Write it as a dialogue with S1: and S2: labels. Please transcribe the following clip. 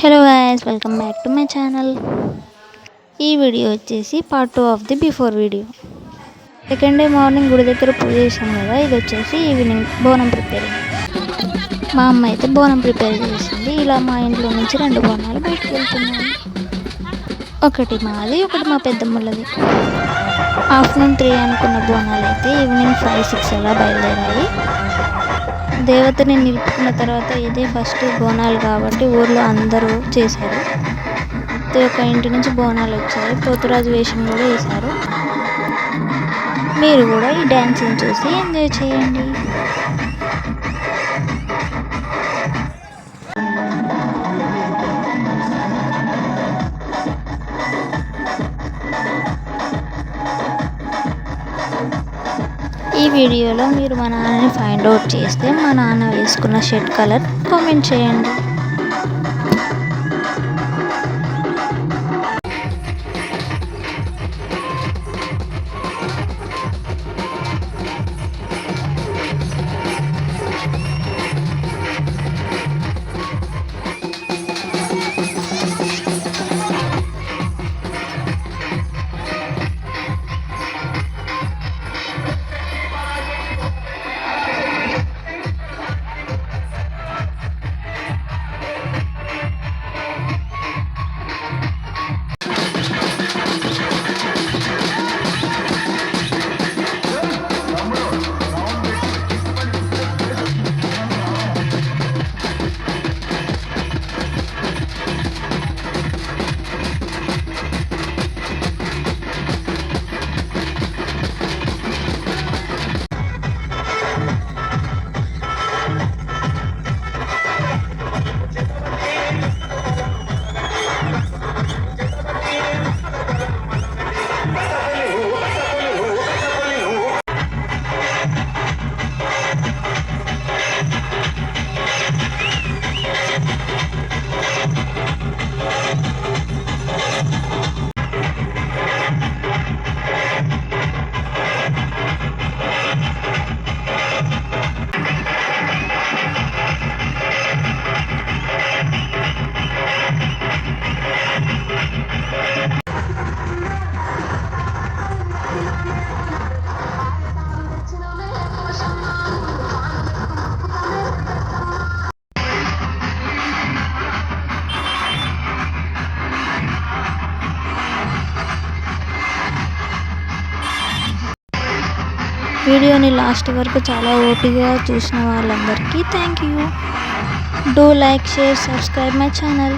S1: Hello guys, welcome back to my channel. ఈ video వచ్చేసి part 2 of the before video. Second day morning గుడి దగ్గర పూజ చేసాం కదా, ఇది వచ్చేసి ఈవినింగ్ బోనం ప్రిపేరింగ్. మా అమ్మ అయితే బోనం ప్రిపేర్ చేసింది. ఇలా మా ఇంట్లో నుంచి 2 బోనాలు బయటకు వెళ్తున్నాయి. ఒకటి మాది, ఒకటి మా పెద్దమ్మలది. ఆఫ్టర్నూన్ 3 అనుకున్న బోనాలు అయితే ఈవినింగ్ 5-6 అలా బయలుదేరాయి. దేవతని నిలుపుకున్న తర్వాత ఇదే ఫస్ట్ బోనాలు కాబట్టి ఊర్లో అందరూ చేశారు. ప్రతి ఒక్క ఇంటి నుంచి బోనాలు వచ్చాయి. పోతురాజు వేషం కూడా వేశారు. మీరు కూడా ఈ డ్యాన్స్ని చూసి ఎంజాయ్ చేయండి. ఈ వీడియోలో మీరు మా నాన్నని ఫైండ్ అవుట్ చేస్తే మా నాన్న వేసుకున్న షర్ట్ కలర్ కామెంట్ చేయండి. వీడియోని లాస్ట్ వరకు చాలా ఓపికగా చూసిన వాళ్ళందరికీ thank you. Do like, share, subscribe my channel.